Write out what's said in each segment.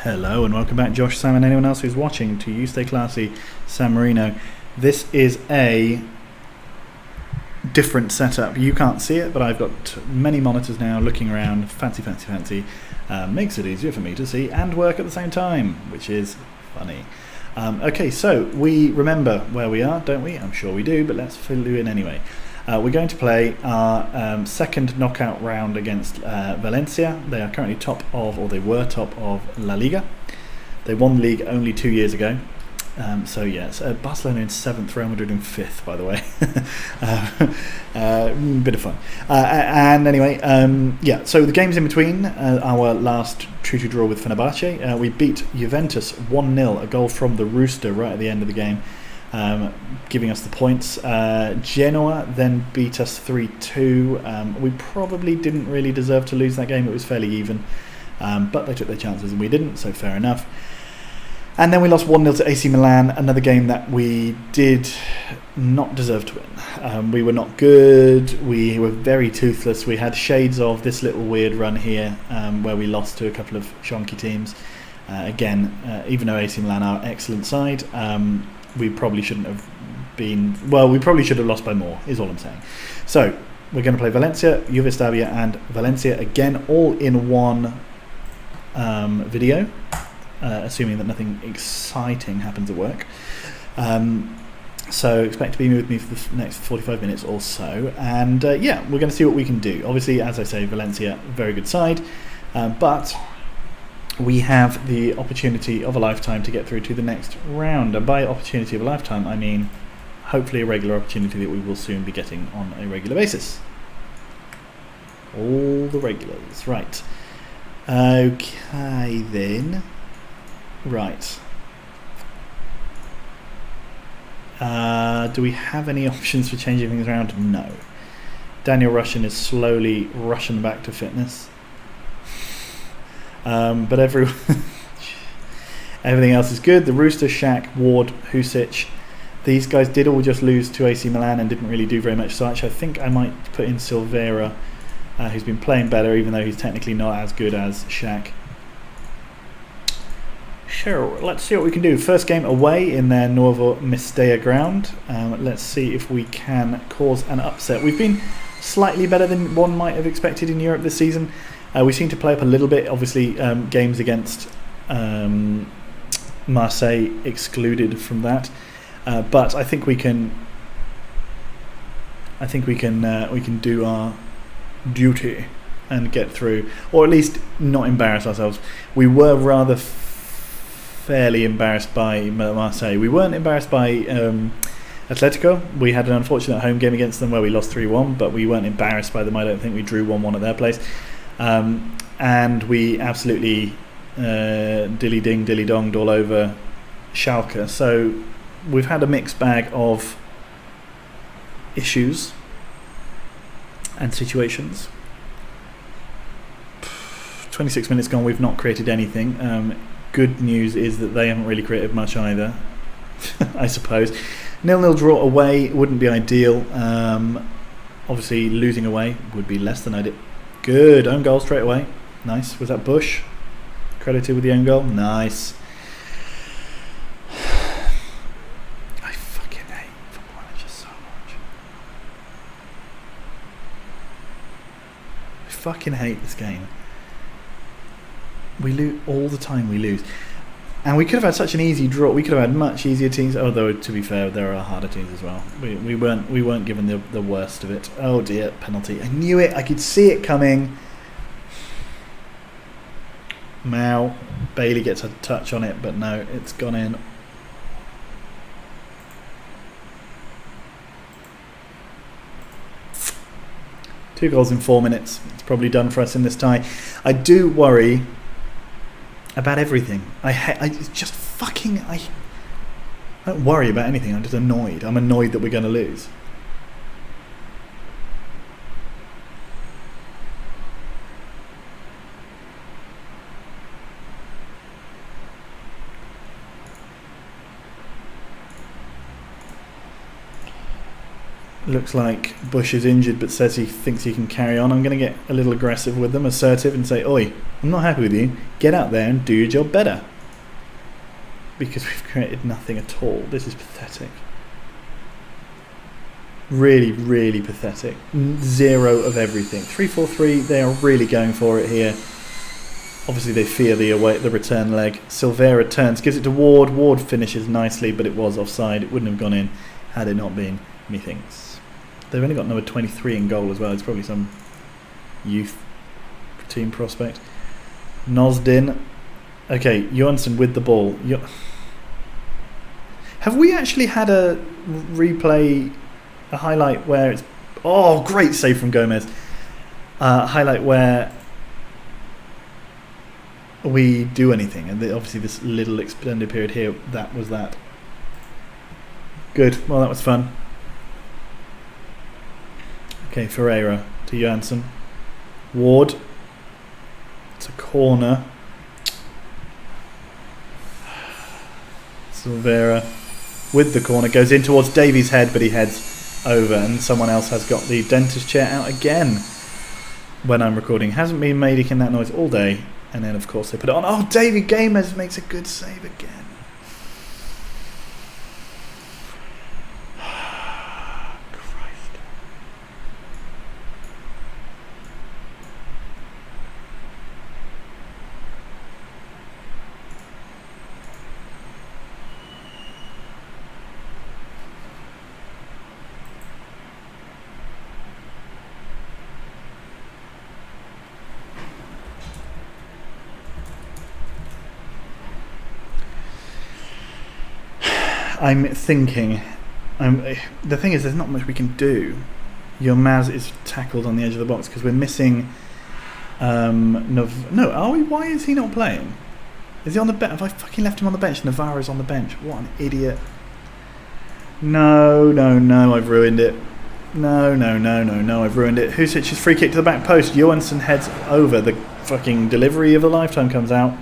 Hello and welcome back, Josh, Sam and anyone else who's watching to You Stay Classy, San Marino. This is a different setup. You can't see it, but I've got many monitors now looking around. Fancy. Makes it easier for me to see and work at the same time, which is funny. Okay, so we remember where we are, don't we? I'm sure we do, but let's fill you in anyway. We're going to play our second knockout round against Valencia. They are currently they were top of La Liga. They won the league only 2 years ago. So yes, Barcelona in 7th, Real Madrid in 5th, by the way. Bit of fun. And anyway, so the games in between, our last 2-2 draw with Fenerbahce, we beat Juventus 1-0, a goal from the Rooster right at the end of the game. Giving us the points. Genoa then beat us 3-2. We probably didn't really deserve to lose that game. It was fairly even, but they took their chances and we didn't, so fair enough. And then we lost 1-0 to AC Milan, another game that we did not deserve to win. We were not good, we were very toothless. We had shades of this little weird run here where we lost to a couple of shonky teams. Even though AC Milan are an excellent side, we probably shouldn't have been... Well, we probably should have lost by more, is all I'm saying. So, we're going to play Valencia, Juve Stabia and Valencia again, all in one video, assuming that nothing exciting happens at work. So, expect to be with me for the next 45 minutes or so. And we're going to see what we can do. Obviously, as I say, Valencia, very good side. But we have the opportunity of a lifetime to get through to the next round. And by opportunity of a lifetime, I mean hopefully a regular opportunity that we will soon be getting on a regular basis. All the regulars, right. Okay then. Right. Do we have any options for changing things around? No. Daniel Russian is slowly rushing back to fitness. But everything else is good. The Rooster, Shaq, Ward, Husic, these guys did all just lose to AC Milan and didn't really do very much. So actually I think I might put in Silveira, who's been playing better even though he's technically not as good as Shaq. Sure, let's see what we can do. First game away in their Nuovo Mestalla ground. Let's see if we can cause an upset. We've been slightly better than one might have expected in Europe this season. We seem to play up a little bit. Obviously, games against Marseille excluded from that, but I think we can. We can do our duty and get through, or at least not embarrass ourselves. We were rather fairly embarrassed by Marseille. We weren't embarrassed by Atletico. We had an unfortunate home game against them where we lost 3-1, but we weren't embarrassed by them. I don't think we drew 1-1 at their place. And we absolutely dilly-ding, dilly-donged all over Schalke. So we've had a mixed bag of issues and situations. 26 minutes gone, we've not created anything. Good news is that they haven't really created much either, I suppose. 0-0 draw away wouldn't be ideal. Obviously, losing away would be less than ideal. Good, own goal straight away. Nice. Was that Bush? Credited with the own goal? Nice. I fucking hate Football Manager so much. I fucking hate this game. We lose all the time. We lose. And we could have had such an easy draw. We could have had much easier teams. Although, to be fair, there are harder teams as well. We weren't given the worst of it. Oh dear, penalty! I knew it. I could see it coming. Mao, Bailey gets a touch on it, but no, it's gone in. Two goals in 4 minutes. It's probably done for us in this tie. I do worry about everything. I don't worry about anything. I'm just annoyed. I'm annoyed that we're going to lose. Looks like Bush is injured but says he thinks he can carry on. I'm going to get a little aggressive with them, assertive, and say, oi, I'm not happy with you. Get out there and do your job better. Because we've created nothing at all. This is pathetic. Really, really pathetic. 0 of everything. 3-4-3, they are really going for it here. Obviously they fear the return leg. Silvera turns, gives it to Ward. Ward finishes nicely, but it was offside. It wouldn't have gone in had it not been, methinks. They've only got number 23 in goal as well. It's probably some youth team prospect. Nosdin. Okay, Johansson with the ball. Have we actually had a replay, a highlight where it's... Oh, great save from Gomez. Highlight where we do anything. And obviously this little extended period here, that was that. Good. Well, that was fun. Okay, Ferreira to Johansson. Ward. It's a corner. Silvera with the corner. Goes in towards Davies' head, but he heads over. And someone else has got the dentist chair out again when I'm recording. Hasn't been making that noise all day. And then, of course, they put it on. Oh, David Gomez makes a good save again. I'm thinking, the thing is there's not much we can do. Your Maz is tackled on the edge of the box because we're missing no, are we? Why is he not playing? Is he on the bench? Have I fucking left him on the bench? Navarro's on the bench. What an idiot. No, I've ruined it. No, I've ruined it. Husic's free kick to the back post. Johansson heads over. The fucking delivery of a lifetime comes out.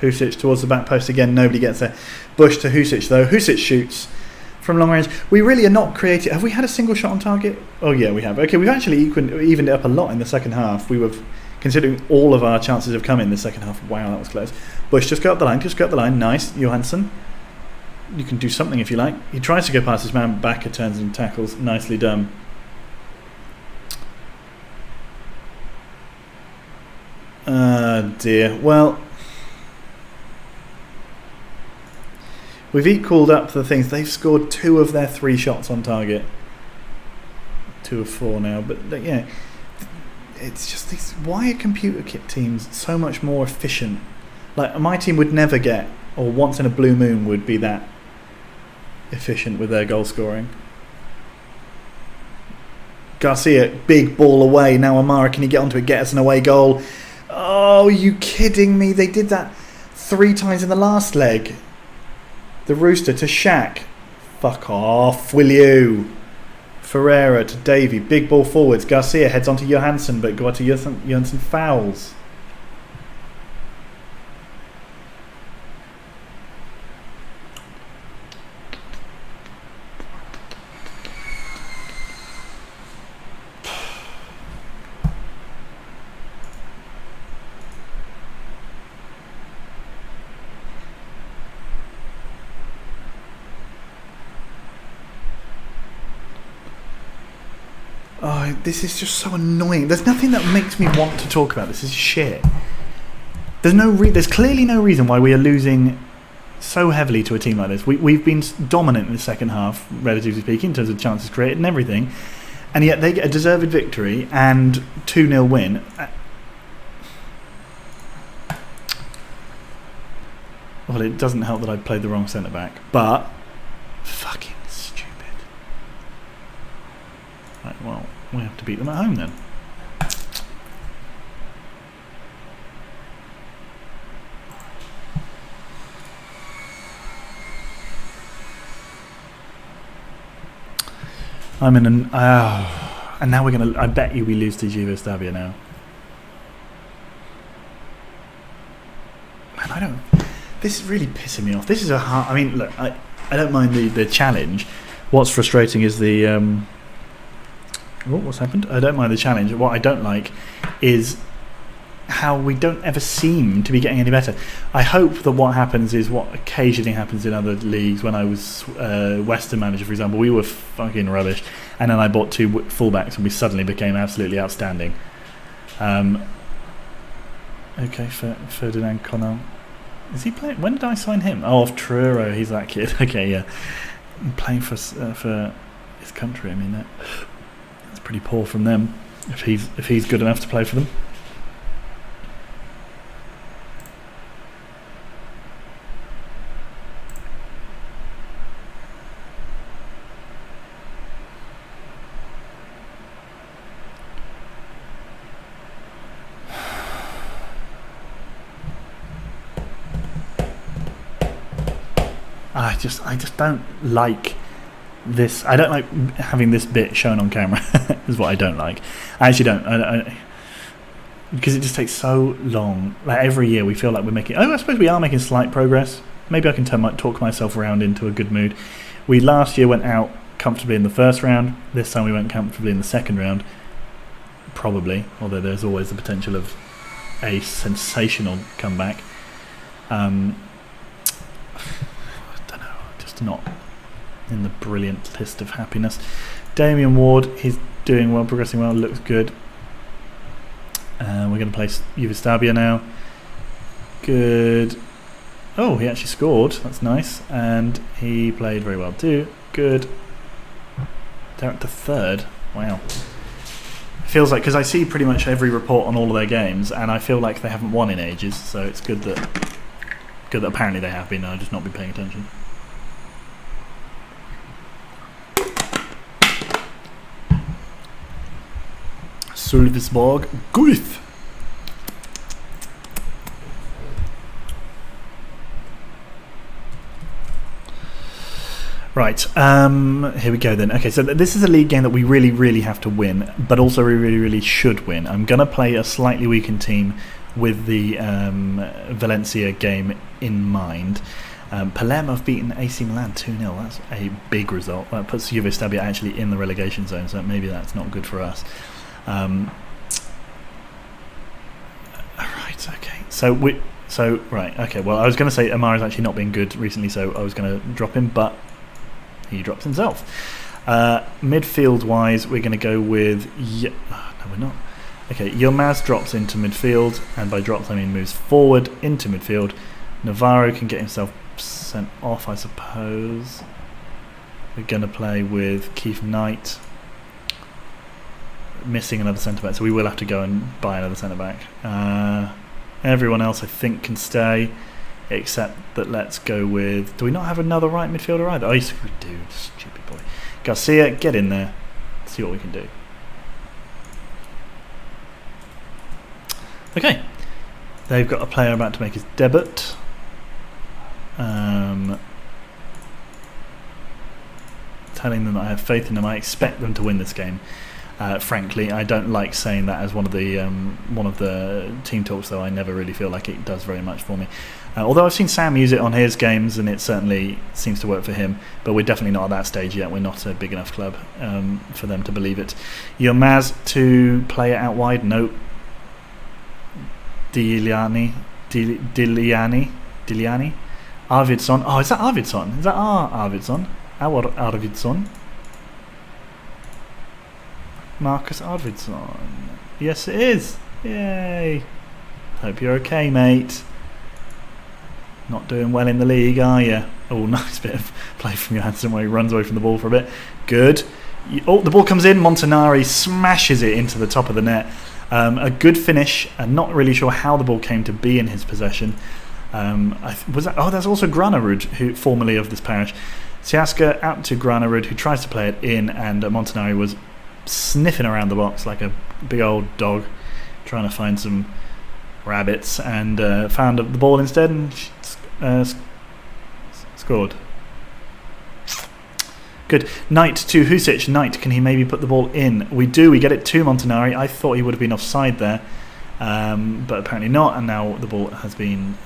Husic towards the back post again. Nobody gets there. Bush to Husic though. Husic shoots from long range. We really are not creative. Have we had a single shot on target? Oh yeah, we have. Okay, we've actually evened it up a lot in the second half. We were considering all of our chances have come in the second half. Wow, that was close. Bush, just go up the line. Just go up the line. Nice, Johansson. You can do something if you like. He tries to go past his man. Backer turns and tackles. Nicely done. Dear. Well. We've equalled up the things. They've scored 2 of their 3 shots on target. 2 of 4 now. But yeah, it's just these. Why are computer kit teams so much more efficient? Like my team would never get, or once in a blue moon would be that efficient with their goal scoring. Garcia, big ball away. Now Amara, can he get onto it? Get us an away goal. Oh, are you kidding me? They did that 3 times in the last leg. The Rooster to Shaq. Fuck off, will you? Ferreira to Davey. Big ball forwards. Garcia heads onto Johansson, but Johansson fouls. Oh, this is just so annoying. There's nothing that makes me want to talk about this. This is shit. There's clearly no reason why we are losing so heavily to a team like this. We've been dominant in the second half, relatively speaking, in terms of chances created and everything, and yet they get a deserved victory and 2-0 win. Well, it doesn't help that I played the wrong centre back, but fucking stupid. Right, well, we have to beat them at home then. I'm in an... and now we're going to... I bet you we lose to Juve Stabia now. This is really pissing me off. This is a hard... I mean, look, I don't mind the challenge. What's frustrating is the... what's happened? I don't mind the challenge. What I don't like is how we don't ever seem to be getting any better. I hope that what happens is what occasionally happens in other leagues. When I was Western manager, for example, we were fucking rubbish, and then I bought 2 fullbacks and we suddenly became absolutely outstanding. Okay, Ferdinand Connell. Is he playing? When did I sign him? Oh, off Truro. He's that kid. Okay, yeah. Playing for his country. I mean, that's pretty poor from them. If he's good enough to play for them. I just don't like this. I don't like having this bit shown on camera. Is what I don't like. I actually don't. Because it just takes so long. Like every year we feel like we're making... I suppose we are making slight progress. Maybe I can talk myself around into a good mood. We last year went out comfortably in the first round. This time we went comfortably in the second round. Probably. Although there's always the potential of a sensational comeback. Not in the brilliant list of happiness. Damien Ward, he's doing well, progressing well, looks good. We're going to play Yugoslavia now. Good. Oh, he actually scored. That's nice. And he played very well too. Good. They're at the third. Wow. Feels like, because I see pretty much every report on all of their games, and I feel like they haven't won in ages. So it's good that apparently they have been. I've just not been paying attention. Sölvesborg Guif. Right, here we go then. Okay, so this is a league game that we really, really have to win, but also we really, really should win. I'm going to play a slightly weakened team with the Valencia game in mind. Palermo have beaten AC Milan 2-0. That's a big result. That puts Yugoslavia actually in the relegation zone, so maybe that's not good for us. Right, okay. Right, okay. Well, I was going to say Amara's actually not been good recently, so I was going to drop him, but he drops himself. Midfield-wise, we're going to go with... no, we're not. Okay, Yilmaz drops into midfield, and by drops I mean moves forward into midfield. Navarro can get himself sent off, I suppose. We're going to play with Keith Knight. Missing another centre-back, so we will have to go and buy another centre-back. Everyone else I think can stay, except that let's go with... Do we not have another right midfielder either? Oh, yes, we do. Stupid boy. Garcia, get in there. See what we can do. Okay. They've got a player about to make his debut. Telling them that I have faith in them. I expect them to win this game. Frankly, I don't like saying that as one of the team talks, though. I never really feel like it does very much for me. Although I've seen Sam use it on his games, and it certainly seems to work for him. But we're definitely not at that stage yet. We're not a big enough club for them to believe it. Yilmaz to play it out wide. Nope. Diliani. Arvidsson. Oh, is that Arvidsson? Is that Arvidsson? Our Arvidsson. Marcus Arvidsson. Yes, it is. Yay. Hope you're okay, mate. Not doing well in the league, are you? Oh, nice bit of play from Johansson where he runs away from the ball for a bit. Good. Oh, the ball comes in. Montanari smashes it into the top of the net. A good finish. I'm not really sure how the ball came to be in his possession. That's also Granerud, who formerly of this parish. Siaska out to Granerud, who tries to play it in, and Montanari was sniffing around the box like a big old dog, trying to find some rabbits, and found the ball instead and scored. Good. Knight to Husic. Knight, can he maybe put the ball in? We do. We get it to Montanari. I thought he would have been offside there. but apparently not, and now the ball has been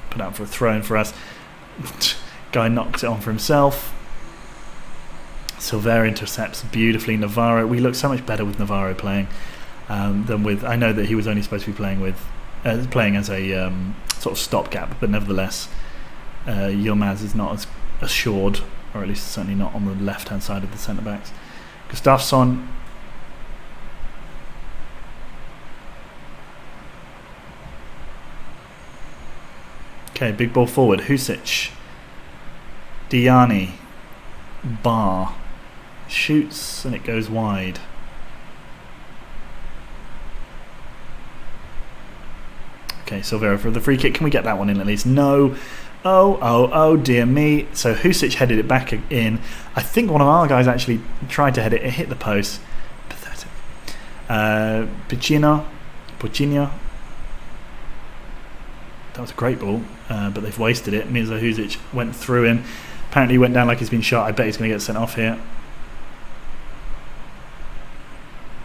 put out for a throw-in for us. Guy knocks it on for himself. Silvera intercepts beautifully. Navarro, we look so much better with Navarro playing than with. I know that he was only supposed to be playing as a sort of stopgap, but nevertheless, Yilmaz is not as assured, or at least certainly not on the left-hand side of the centre backs. Gustafsson. Okay, big ball forward. Husic. Diani. Bar. Shoots and it goes wide. Okay, Silvera for the free kick. Can we get that one in at least? No. Oh dear me. So Husic headed it back in. I think one of our guys actually tried to head it. It hit the post. Pathetic. Puccino. That was a great ball, but they've wasted it. Mirza Husic went through him. Apparently he went down like he's been shot. I bet he's going to get sent off here.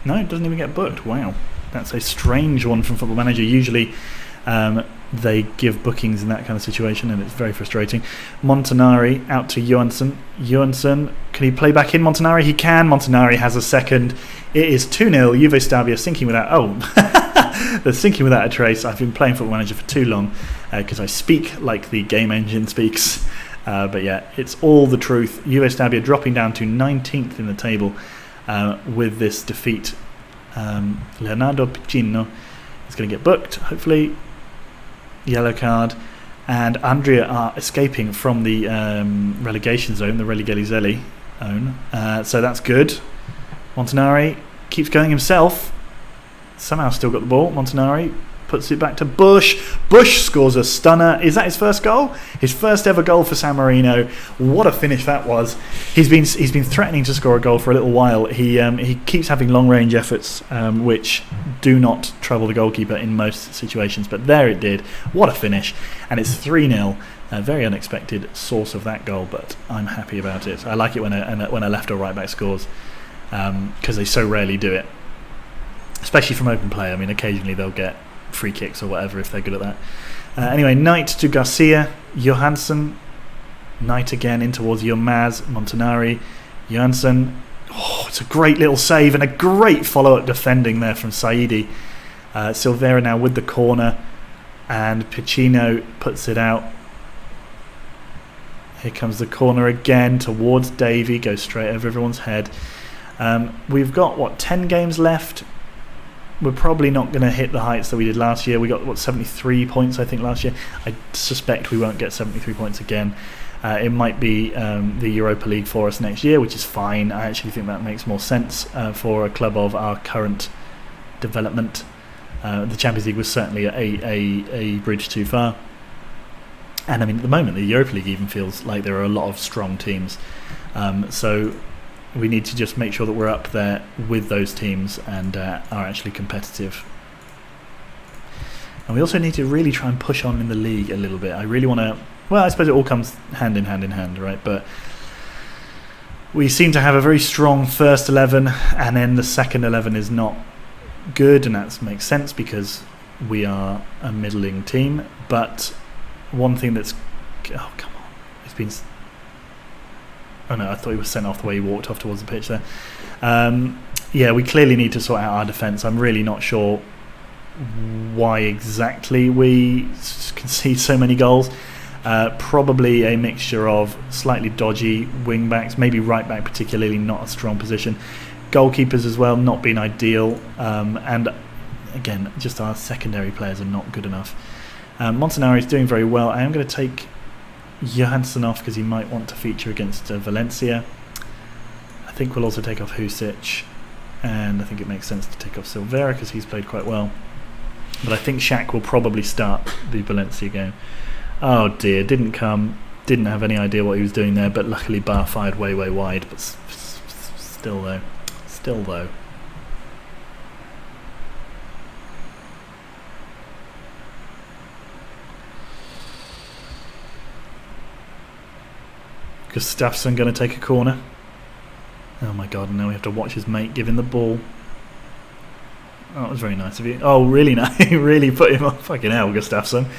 No, it doesn't even get booked. Wow. That's a strange one from Football Manager. Usually they give bookings in that kind of situation, and it's very frustrating. Montanari out to Johansson. Johansson, can he play back in Montanari? He can. Montanari has a second. It is 2-0. Juve Stabia sinking without... they're sinking without a trace. I've been playing Football Manager for too long because I speak like the game engine speaks. But yeah, it's all the truth. Juve Stabia dropping down to 19th in the table with this defeat. Leonardo Piccino is going to get booked, hopefully. Yellow card. And Andrea are escaping from the relegation zone, the Relegalizzelli zone. So that's good. Montanari keeps going himself. Somehow still got the ball. Montanari puts it back to Bush. Bush scores a stunner. Is that his first goal? His first ever goal for Sammarino. What a finish that was. He's been threatening to score a goal for a little while. He keeps having long range efforts which do not trouble the goalkeeper in most situations, but there it did. What a finish. And it's 3-0. A very unexpected source of that goal, but I'm happy about it. I like it when a left or right back scores because they so rarely do it, especially from open play. I mean, occasionally they'll get free kicks or whatever if they're good at that. Anyway, Knight to Garcia. Johansson. Knight again in towards Yilmaz. Montanari. Johansson. Oh, it's a great little save and a great follow-up defending there from Saidi. Silvera now with the corner, and Piccino puts it out. Here comes the corner again towards Davey. Goes straight over everyone's head. We've got, 10 games left. We're probably not going to hit the heights that we did last year. We got 73 points I think last year. I suspect we won't get 73 points again. It might be the Europa League for us next year, which is fine. I actually think that makes more sense for a club of our current development. The Champions League was certainly a bridge too far. And I mean, at the moment the Europa League even feels like there are a lot of strong teams. So we need to just make sure that we're up there with those teams and are actually competitive. And we also need to really try and push on in the league a little bit. I really want to... Well, I suppose it all comes hand in hand, right? But we seem to have a very strong first 11, and then the second 11 is not good, and that makes sense because we are a middling team. But one thing that's... Oh, come on. It's been... Oh no, I thought he was sent off the way he walked off towards the pitch there. Yeah, we clearly need to sort out our defence. I'm really not sure why exactly we concede so many goals. Probably a mixture of slightly dodgy wing backs, maybe right back particularly not a strong position. Goalkeepers as well, not been ideal. And again, just our secondary players are not good enough. Montanari is doing very well. I am going to take Johansson off because he might want to feature against Valencia. I think we'll also take off Husic, and I think it makes sense to take off Silvera because he's played quite well. But I think Shaq will probably start the Valencia game. Oh dear, didn't come, didn't have any idea what he was doing there, but luckily Bar fired way wide, but still though. Gustafsson going to take a corner. Oh my god, and now we have to watch his mate give him the ball. Oh, that was very nice of you. Oh, really nice. Really put him on. Fucking hell, Gustafsson.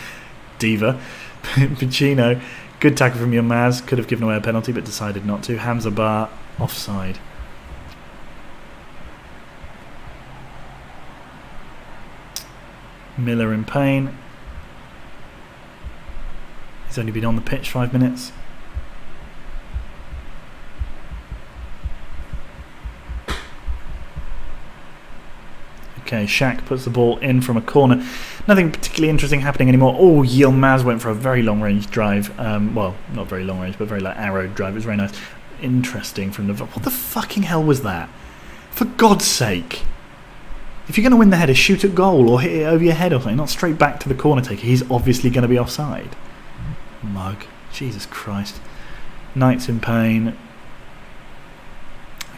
Diva. Pacino. Good tackle from Yilmaz. Could have given away a penalty, but decided not to. Hamza Bar. Offside. Miller in pain. He's only been on the pitch 5 minutes. Okay, Shaq puts the ball in from a corner. Nothing particularly interesting happening anymore. Oh, Yilmaz went for a very long-range drive. Well, not very long-range, but very like arrowed drive. It was very nice. Interesting from the... What the fucking hell was that? For God's sake. If you're going to win the header, shoot at goal or hit it over your head or something, not straight back to the corner taker. He's obviously going to be offside. Mug. Jesus Christ. Knight's in pain.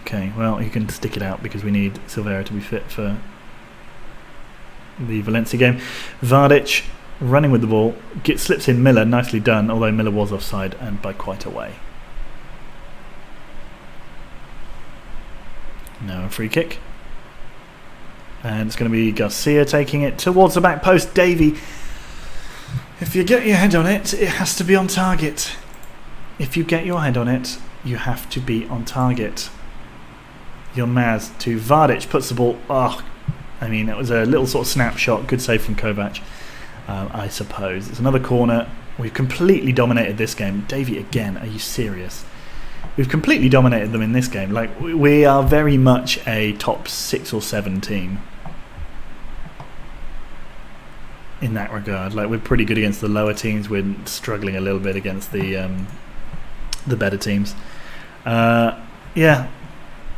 Okay, well, you can stick it out because we need Silveira to be fit for the Valencia game. Vardic running with the ball. Slips in Miller. Nicely done, although Miller was offside and by quite a way. Now a free kick. And it's going to be Garcia taking it towards the back post. Davey, if you get your head on it, it has to be on target. If you get your head on it, you have to be on target. Yilmaz to Vardic, puts the ball... Oh, I mean, it was a little sort of snapshot. Good save from Kovac, I suppose. It's another corner. We've completely dominated this game. Davey, again, are you serious? We've completely dominated them in this game. Like, we are very much a top 6 or 7 team in that regard. Like, we're pretty good against the lower teams. We're struggling a little bit against the better teams. Yeah.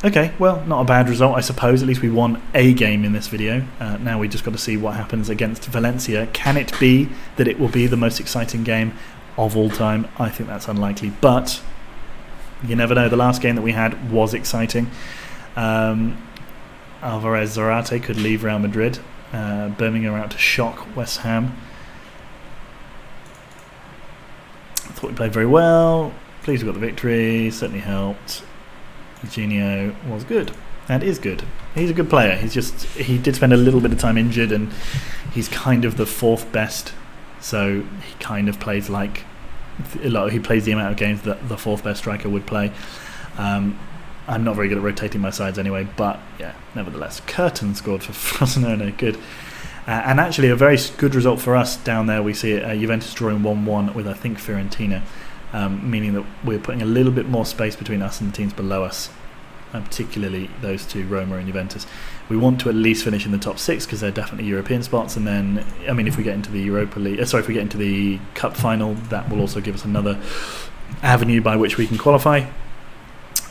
Okay, well, not a bad result, I suppose. At least we won a game in this video. Now we just got to see what happens against Valencia. Can it be that it will be the most exciting game of all time? I think that's unlikely, but you never know. The last game that we had was exciting. Alvarez Zarate could leave Real Madrid. Birmingham are out to shock West Ham. I thought we played very well. Pleased we got the victory. Certainly helped. Eugenio was good and is good. He's a good player. He did spend a little bit of time injured, and he's kind of the 4th best. So he kind of plays like he plays the amount of games that the 4th best striker would play. I'm not very good at rotating my sides anyway, but yeah, nevertheless. Curtin scored for Frosinone. Good. And actually a very good result for us down there. We see it, Juventus drawing 1-1 with, I think, Fiorentina. Meaning that we're putting a little bit more space between us and the teams below us, particularly those two, Roma and Juventus. We want to at least finish in the top 6 because they're definitely European spots, and then, I mean, if we get into the if we get into the Cup final, that will also give us another avenue by which we can qualify.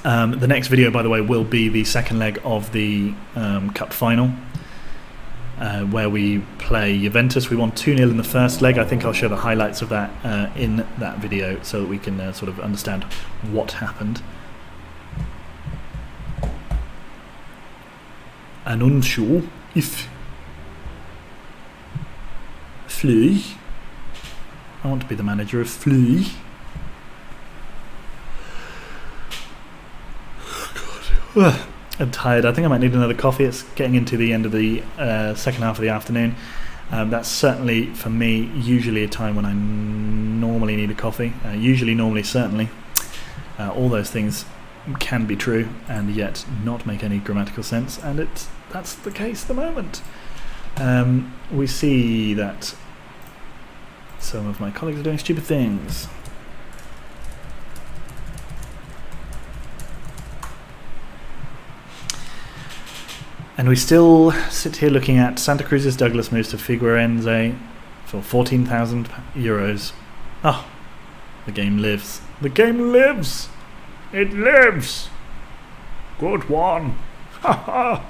The next video, by the way, will be the second leg of the Cup final, where we play Juventus. We won 2-0 in the first leg. I think I'll show the highlights of that in that video so that we can sort of understand what happened. Annuncio if Fleury. I want to be the manager of Fleury. Oh God. I'm tired. I think I might need another coffee. It's getting into the end of the second half of the afternoon. That's certainly, for me, usually a time when I normally need a coffee. Normally, certainly. All those things can be true and yet not make any grammatical sense, and that's the case at the moment. We see that some of my colleagues are doing stupid things. And we still sit here looking at Santa Cruz's Douglas moves to Figueirense for €14,000. Oh, the game lives. The game lives! It lives! Good one! Ha ha!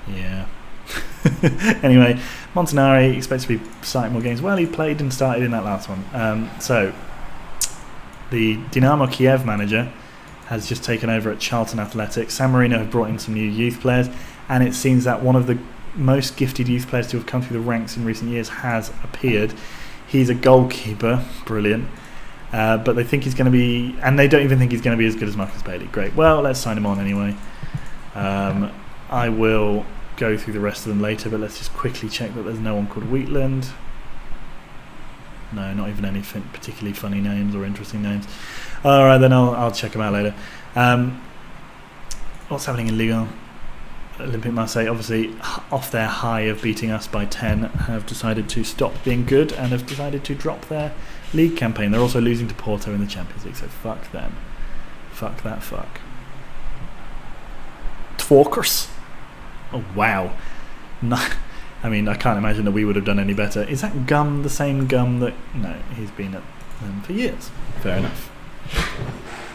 Yeah. Anyway, Montanari expects to be starting more games. Well, he played and started in that last one. So, the Dynamo Kiev manager has just taken over at Charlton Athletic. Sammarinese have brought in some new youth players, and it seems that one of the most gifted youth players to have come through the ranks in recent years has appeared. He's a goalkeeper, brilliant, but they think he's going to be, and they don't even think he's going to be as good as Marcus Bailey. Great, well, let's sign him on anyway. I will go through the rest of them later, but let's just quickly check that there's no one called Wheatland. No, not even any particularly funny names or interesting names. Alright, then I'll check them out later. What's happening in Ligue 1? Olympique Marseille, obviously off their high of beating us by 10, have decided to stop being good and have decided to drop their league campaign. They're also losing to Porto in the Champions League, so fuck them. Fuck that fuck. Talkers. Oh wow. No, I mean, I can't imagine that we would have done any better. Is that Gum the same Gum that... No, he's been at them for years. Fair enough.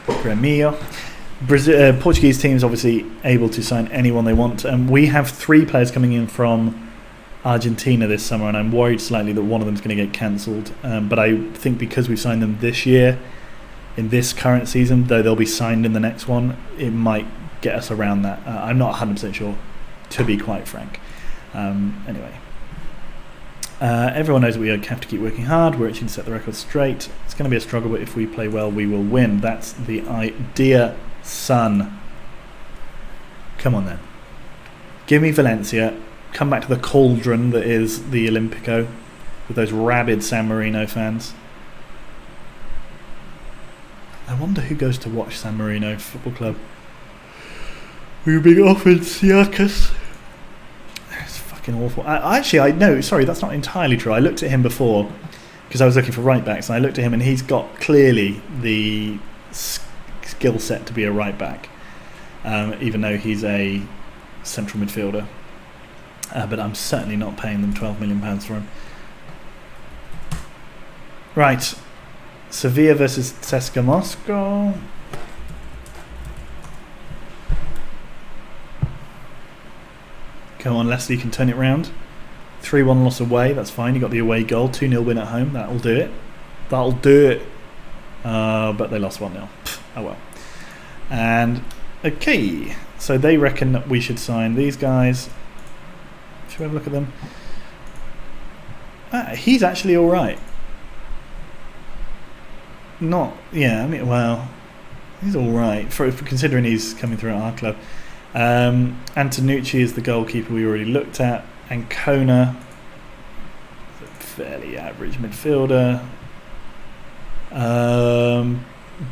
Gremio. Portuguese teams obviously able to sign anyone they want. We have 3 players coming in from Argentina this summer, and I'm worried slightly that one of them is going to get cancelled. But I think because we've signed them this year, in this current season, though they'll be signed in the next one, it might get us around that. I'm not 100% sure, to be quite frank. Anyway. Everyone knows that we have to keep working hard. We're itching to set the record straight. It's going to be a struggle, but if we play well, we will win. That's the idea, son. Come on then. Give me Valencia. Come back to the cauldron that is the Olympico with those rabid San Marino fans. I wonder who goes to watch San Marino Football Club. We were being offered Siakis. It's fucking awful. I know, sorry, that's not entirely true. I looked at him before because I was looking for right backs, and I looked at him and he's got clearly the skill set to be a right back, even though he's a central midfielder. But I'm certainly not paying them £12 million for him. Right. Sevilla versus CSKA Moscow. Come on, Leicester, you can turn it round. 3-1 loss away, that's fine. You got the away goal. 2-0 win at home, that'll do it. That'll do it. But they lost 1-0. Oh well. And, okay. So they reckon that we should sign these guys. Should we have a look at them? He's actually alright. Yeah, I mean, well, he's alright for considering he's coming through at our club. Antonucci is the goalkeeper we already looked at. Ancona, fairly average midfielder.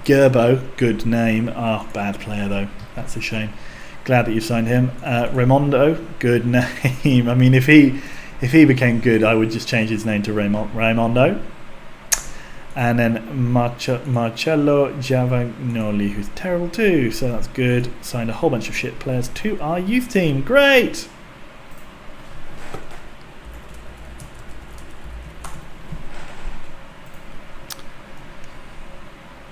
Gerbo, good name. Bad player though. That's a shame. Glad that you signed him. Raimondo, good name. I mean, if he became good, I would just change his name to Raimondo. And then Marcello Giavagnoli, who's terrible too, so that's good. Signed a whole bunch of shit players to our youth team. Great!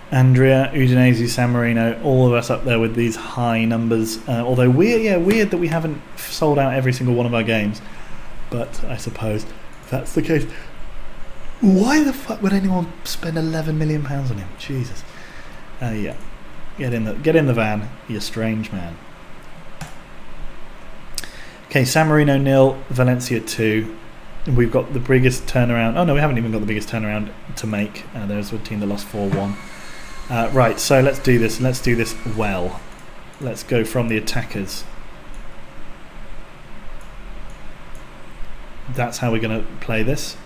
Andrea, Udinese, San Marino, all of us up there with these high numbers. Although weird that we haven't sold out every single one of our games. But I suppose that's the case. Why the fuck would anyone spend £11 million on him? Jesus. Yeah. Get in the van, you strange man. Okay, San Marino 0, Valencia 2. We've got the biggest turnaround. Oh no, we haven't even got the biggest turnaround to make. There's a team that lost 4-1. Right, so let's do this. Let's do this well. Let's go from the attackers. That's how we're going to play this.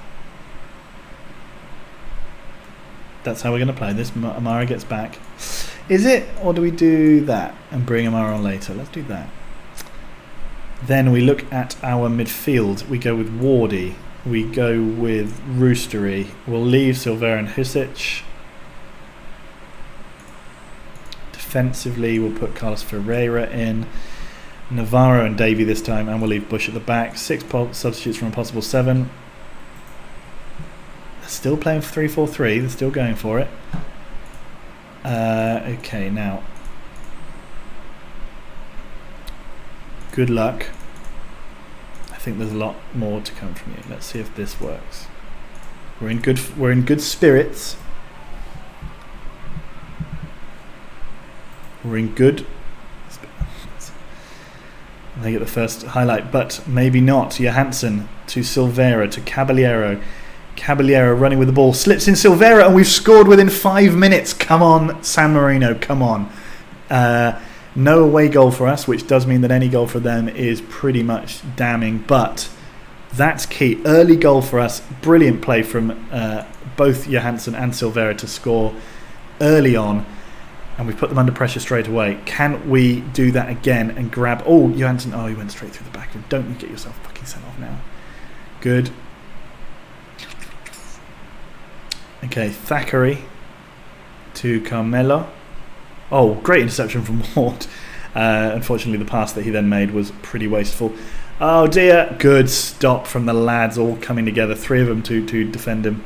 That's how we're going to play this. Amara gets back. Is it? Or do we do that and bring Amara on later? Let's do that. Then we look at our midfield. We go with Wardy. We go with Roostery. We'll leave Silvera and Husic. Defensively, we'll put Carlos Ferreira in. Navarro and Davey this time. And we'll leave Bush at the back. 6 substitutes from a possible 7. Still playing 3-4-3. They're still going for it. Okay, now. Good luck. I think there's a lot more to come from you. Let's see if this works. We're in good spirits. We're in good. They get the first highlight, but maybe not. Johansson to Silvera to Caballero. Caballero running with the ball, slips in Silvera, and we've scored within 5 minutes. Come on, San Marino, come on. No away goal for us, which does mean that any goal for them is pretty much damning, but that's key. Early goal for us. Brilliant play from both Johansson and Silvera to score early on, and we've put them under pressure straight away. Can we do that again and grab... Oh, Johansson. Oh, he went straight through the back. Don't you get yourself fucking sent off now. Good. Okay, Thackeray to Carmelo. Oh, great interception from Ward. Unfortunately, the pass that he then made was pretty wasteful. Oh dear. Good stop from the lads, all coming together. 3 of them to defend him.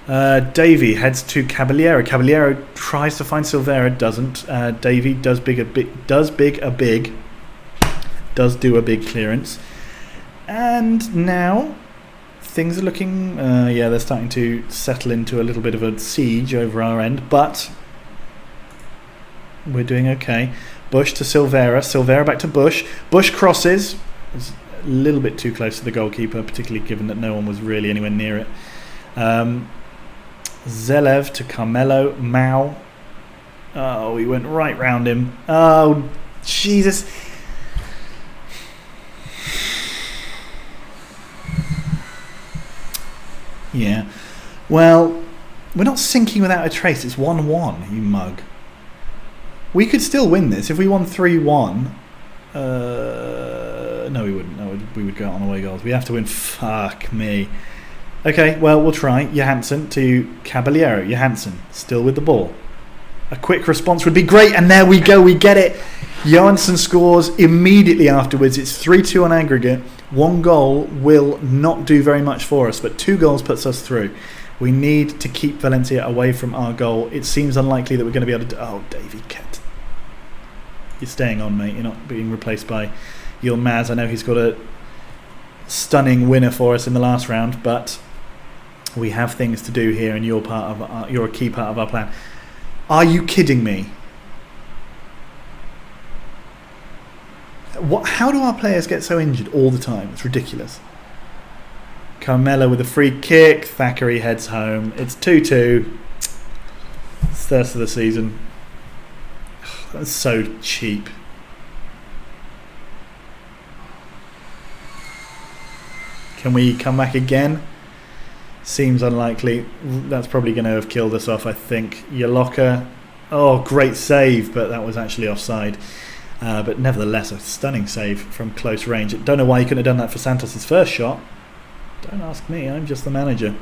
Davey heads to Caballero. Caballero tries to find Silvera, doesn't. Davey does do a big clearance. And now things are looking... yeah, they're starting to settle into a little bit of a siege over our end, but we're doing okay. Bush to Silvera. Silvera back to Bush. Bush crosses. It's a little bit too close to the goalkeeper, particularly given that no one was really anywhere near it. Zelev to Carmelo. Mao. Oh, he went right round him. Oh, Jesus. Yeah. Well, we're not sinking without a trace. It's 1-1, you mug. We could still win this. If we won 3-1... no, we wouldn't. No, we would go out on away goals. We have to win. Fuck me. Okay, well, we'll try. Johansson to Caballero. Johansson, still with the ball. A quick response would be great, and there we go. We get it. Johansson scores immediately afterwards. It's 3-2 on aggregate. 1 goal will not do very much for us, but 2 goals puts us through. We need to keep Valencia away from our goal. It seems unlikely that we're going to be able to... Oh, Davy Kett. You're staying on, mate. You're not being replaced by Yilmaz. I know he's got a stunning winner for us in the last round, but we have things to do here, and you're a key part of our plan. Are you kidding me? How do our players get so injured all the time? It's ridiculous. Carmelo with a free kick. Thackeray heads home. It's 2-2. It's first of the season. That's so cheap. Can we come back again? Seems unlikely. That's probably going to have killed us off, I think. Yoloka. Oh, great save, but that was actually offside. But nevertheless, a stunning save from close range. Don't know why he couldn't have done that for Santos' first shot. Don't ask me, I'm just the manager.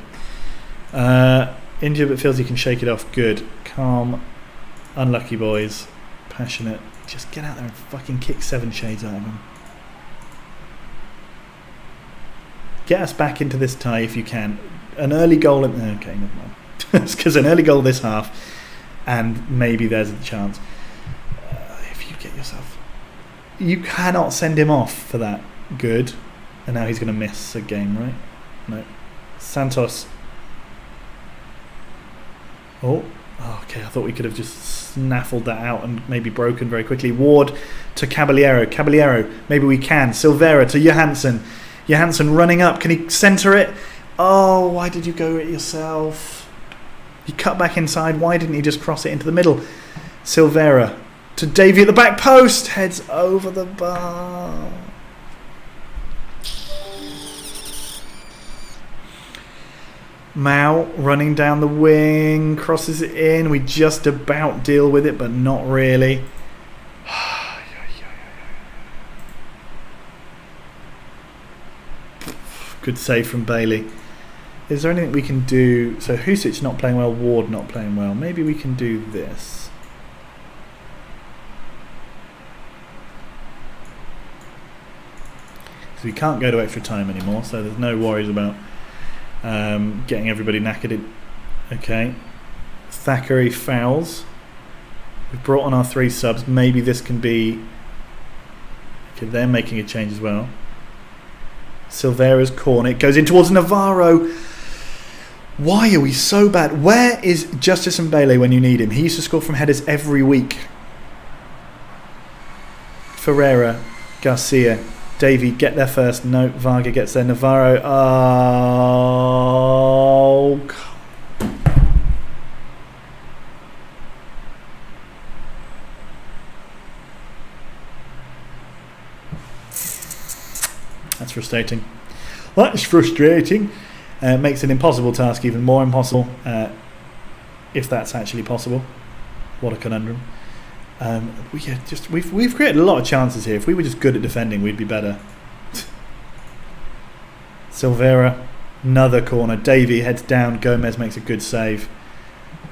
Injured but feels he can shake it off. Good. Calm. Unlucky boys. Passionate. Just get out there and fucking kick 7 shades out of him. Get us back into this tie if you can. An early goal... okay, never mind. It's because an early goal this half, and maybe there's a chance. If you get yourself... You cannot send him off for that. Good. And now he's going to miss a game, right? No. Santos. Oh, okay. I thought we could have just snaffled that out and maybe broken very quickly. Ward to Caballero. Caballero, maybe we can. Silvera to Johansson. Johansson running up. Can he centre it? Oh, why did you go it yourself? You cut back inside. Why didn't he just cross it into the middle? Silvera to Davey at the back post. Heads over the bar. Mao running down the wing, crosses it in. We just about deal with it, but not really. Good save from Bailey. Is there anything we can do? So Husic not playing well, Ward not playing well. Maybe we can do this. Because we can't go to extra time anymore, so there's no worries about getting everybody knackered. Okay. Thackeray fouls. We've brought on our 3 subs. Maybe this can be... Okay, they're making a change as well. Silvera's corner. It goes in towards Navarro. Why are we so bad? Where is Justice and Bailey when you need him? He used to score from headers every week. Ferreira, Garcia, Davey get there first. No, Varga gets there. Navarro. Oh, That's frustrating. That is frustrating. Makes an impossible task even more impossible, if that's actually possible. What a conundrum. We've created a lot of chances here. If we were just good at defending, we'd be better. Silveira, another corner. Davey heads down. Gomez makes a good save.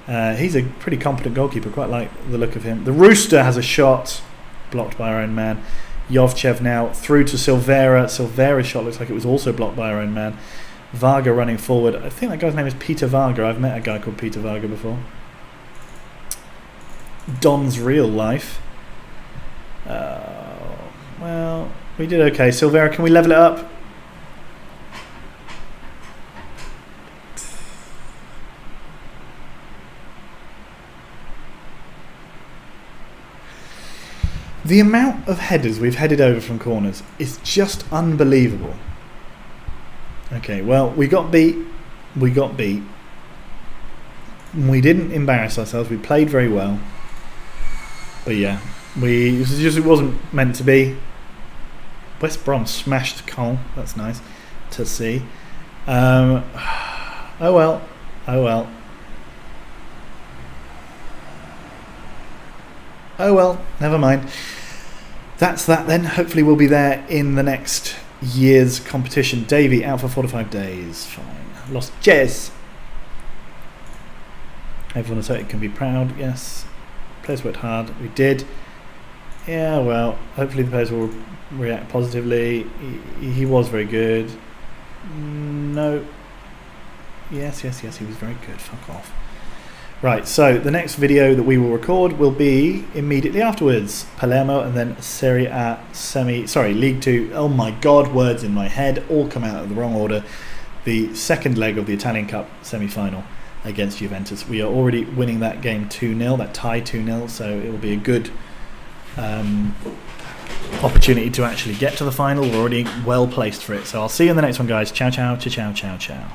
He's a pretty competent goalkeeper. Quite like the look of him. The Rooster has a shot blocked by our own man. Jovchev now through to Silveira. Silveira's shot looks like it was also blocked by our own man. Varga running forward. I think that guy's name is Peter Varga. I've met a guy called Peter Varga before. Don's real life. Well, we did okay. Silveira, can we level it up? The amount of headers we've headed over from corners is just unbelievable. Okay, well, we got beat. We didn't embarrass ourselves. We played very well. But yeah, it wasn't meant to be. West Brom smashed Cole. That's nice to see. Oh well. Oh well. Oh well, never mind. That's that then. Hopefully we'll be there in the next year's competition. Davey out for 4 to 5 days. Fine. Lost Jez. Everyone at Celtic can be proud. Yes. Players worked hard. We did. Yeah, well, hopefully the players will react positively. He was very good. No. Yes, he was very good. Fuck off. Right, so the next video that we will record will be immediately afterwards. Palermo and then Serie A League 2. Oh my god, words in my head all come out of the wrong order. The second leg of the Italian Cup semi-final against Juventus. We are already winning that game 2-0, that tie 2-0, so it will be a good opportunity to actually get to the final. We're already well placed for it. So I'll see you in the next one, guys. Ciao, ciao, ciao, ciao, ciao, ciao.